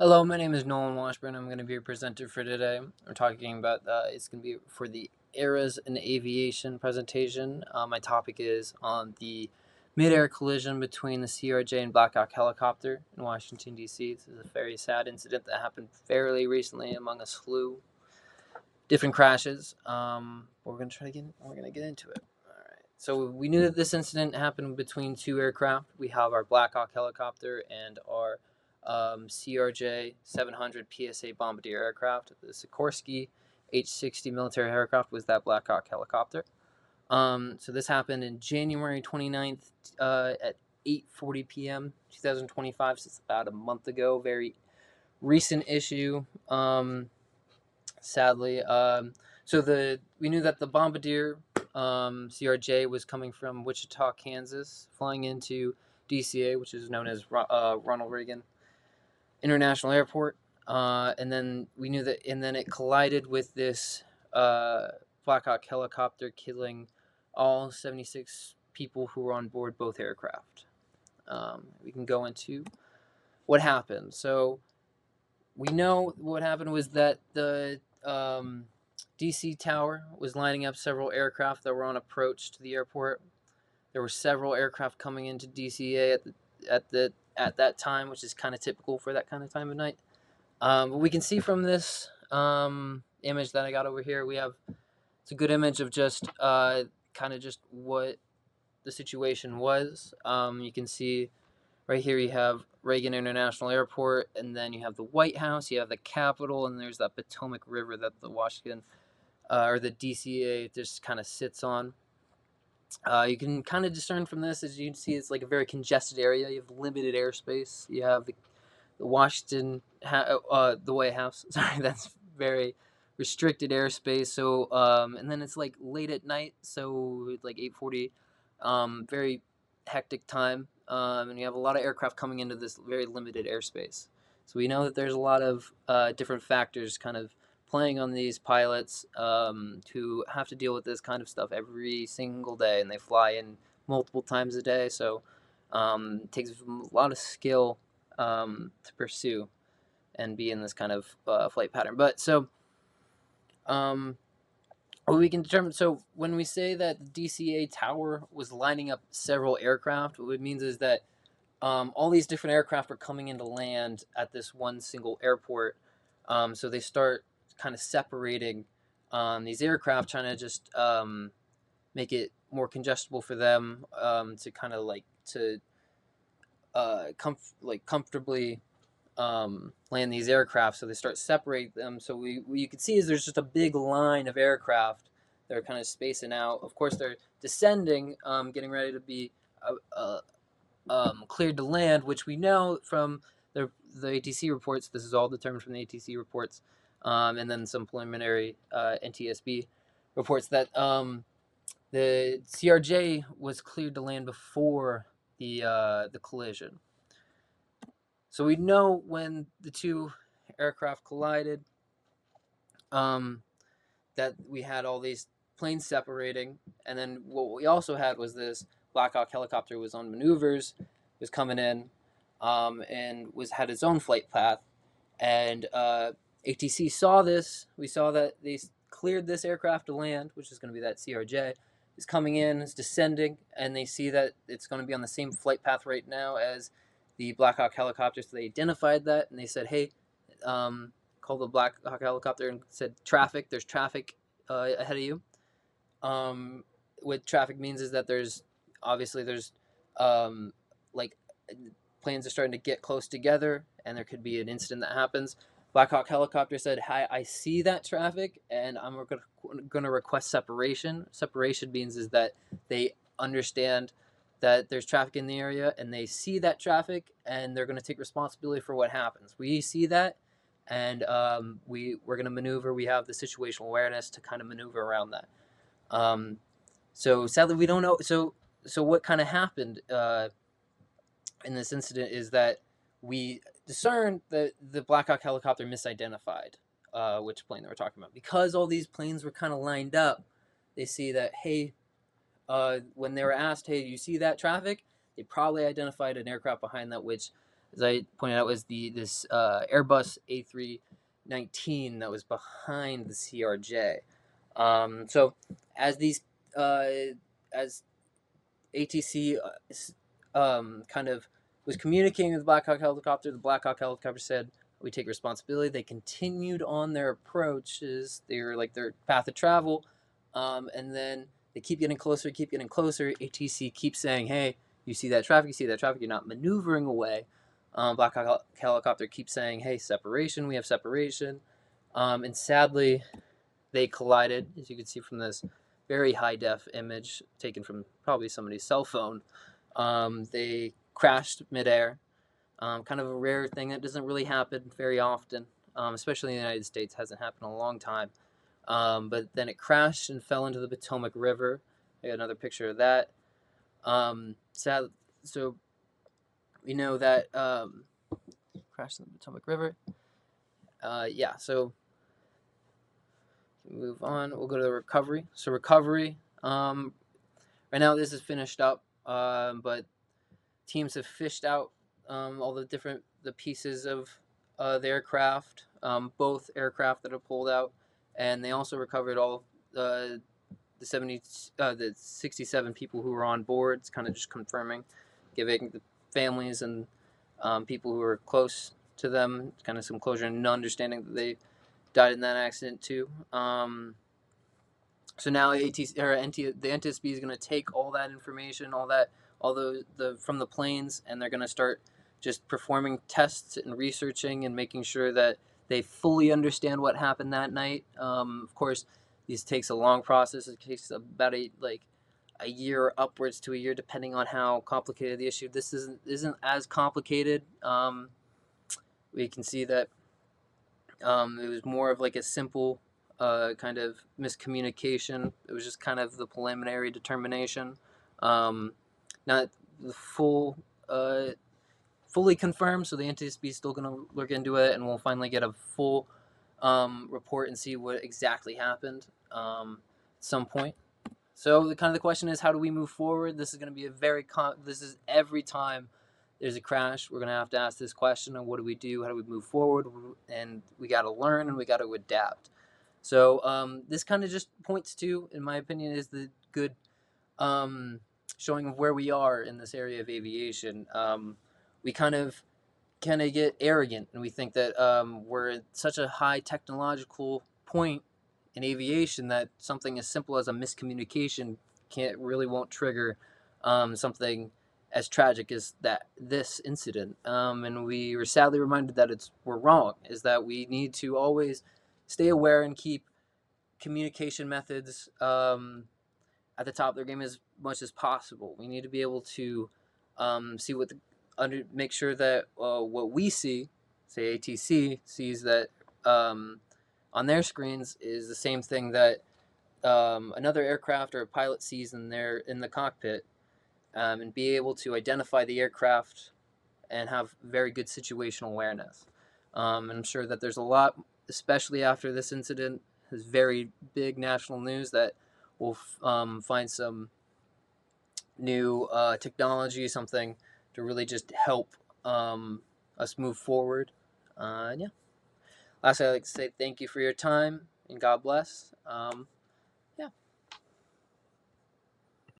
Hello, my name is Nolan Washburn. I'm going to be your presenter for today. We're talking about it's going to be for the eras in aviation presentation. My topic is on the mid-air collision between the CRJ and Black Hawk helicopter in Washington D.C. This is a very sad incident that happened fairly recently among a slew different crashes. We're going to get into it. All right. So we knew that this incident happened between two aircraft. We have our Black Hawk helicopter and our CRJ 700 PSA Bombardier aircraft. The Sikorsky H-60 military aircraft was that Black Hawk helicopter. So this happened in January 29th at 8:40 p.m. 2025. So it's about a month ago. Very recent issue. Sadly. We knew that the Bombardier CRJ was coming from Wichita, Kansas, flying into DCA, which is known as Ronald Reagan International Airport. And then we knew that, and then it collided with this Black Hawk helicopter, killing all 76 people who were on board both aircraft. We can go into what happened. So we know what happened was that the DC Tower was lining up several aircraft that were on approach to the airport. There were several aircraft coming into DCA at that time, which is kind of typical for that kind of time of night. But we can see from this image that I got over here, it's a good image of just kind of just what the situation was. You can see right here you have Reagan International Airport, and then you have the White House, you have the Capitol, and there's that Potomac River that the Washington or the DCA just kind of sits on. You can kind of discern from this, as you can see, it's like a very congested area. You have limited airspace. You have the the White House. Sorry, that's very restricted airspace. So, and then it's like late at night, so it's like 8:40, very hectic time, and you have a lot of aircraft coming into this very limited airspace. So we know that there's a lot of different factors kind of playing on these pilots who have to deal with this kind of stuff every single day, and they fly in multiple times a day. So it takes a lot of skill to pursue and be in this kind of flight pattern. But so um, what we can determine. So when we say that the DCA tower was lining up several aircraft, what it means is that all these different aircraft are coming into land at this one single airport. So they start kind of separating these aircraft, trying to just make it more congestible for them to kind of like to comfortably land these aircraft. So they start separating them. So what you can see is there's just a big line of aircraft that are kind of spacing out. Of course, they're descending, getting ready to be cleared to land, which we know from the ATC reports. This is all determined from the ATC reports, and then some preliminary NTSB reports that the CRJ was cleared to land before the collision. So we know when the two aircraft collided, that we had all these planes separating, and then what we also had was this Black Hawk helicopter was on maneuvers, was coming in, and had its own flight path, and ATC saw this. We saw that they cleared this aircraft to land, which is going to be that CRJ. Is coming in, is descending, and they see that it's going to be on the same flight path right now as the Black Hawk helicopter. So they identified that, and they said, "Hey, called the Black Hawk helicopter and said, traffic. There's traffic ahead of you." What traffic means is that there's like planes are starting to get close together, and there could be an incident that happens. Black Hawk helicopter said, "Hi, I see that traffic, and I'm going to request separation." Separation means is that they understand that there's traffic in the area, and they see that traffic, and they're going to take responsibility for what happens. We see that, and we're going to maneuver. We have the situational awareness to kind of maneuver around that. So sadly, we don't know. So what kind of happened in this incident is that we discerned that the Black Hawk helicopter misidentified which plane they were talking about. Because all these planes were kind of lined up, they see that, hey, when they were asked, hey, do you see that traffic? They probably identified an aircraft behind that, which as I pointed out, was this Airbus A319 that was behind the CRJ. So as these as ATC kind of was communicating with the Black Hawk helicopter, the Black Hawk helicopter said, "We take responsibility." They continued on their approaches. They were like their path of travel, and then they keep getting closer, keep getting closer. ATC keeps saying, "Hey, you see that traffic? You see that traffic? You're not maneuvering away." Black Hawk helicopter keeps saying, "Hey, separation. We have separation." And sadly, they collided, as you can see from this very high def image taken from probably somebody's cell phone. They crashed midair. Kind of a rare thing that doesn't really happen very often, especially in the United States. Hasn't happened in a long time. But then it crashed and fell into the Potomac River. I got another picture of that. Sad. So we know that crashed in the Potomac River. Yeah. So move on. We'll go to the recovery. So recovery. Right now, this is finished up, but teams have fished out all the pieces of the aircraft, both aircraft that are pulled out, and they also recovered all the 67 people who were on board. It's kind of just confirming, giving the families and people who were close to them kind of some closure and understanding that they died in that accident too. So now the NTSB is going to take all that information, all the from the planes, and they're going to start just performing tests and researching and making sure that they fully understand what happened that night. Of course, this takes a long process. It takes about a year upwards to a year, depending on how complicated the issue. This isn't as complicated. We can see that it was more of like a simple kind of miscommunication. It was just kind of the preliminary determination, not the fully confirmed. So the NTSB is still going to look into it, and we'll finally get a full report and see what exactly happened at some point. So the question is, how do we move forward? This is going to be this is every time there's a crash, we're going to have to ask this question of what do we do? How do we move forward? And we got to learn and we got to adapt. So this kind of just points to, in my opinion, is the good showing of where we are in this area of aviation. We kind of get arrogant and we think that we're at such a high technological point in aviation that something as simple as a miscommunication won't trigger something as tragic as this incident. And we were sadly reminded that we're wrong. Is that we need to always stay aware and keep communication methods at the top of their game as much as possible. We need to be able to see make sure that what we see, say ATC sees that on their screens is the same thing that another aircraft or a pilot sees in the cockpit, and be able to identify the aircraft and have very good situational awareness. And I'm sure that there's a lot, especially after this incident, is very big national news, that we'll find some new technology, something to really just help us move forward. Yeah. Lastly, I'd like to say thank you for your time and God bless.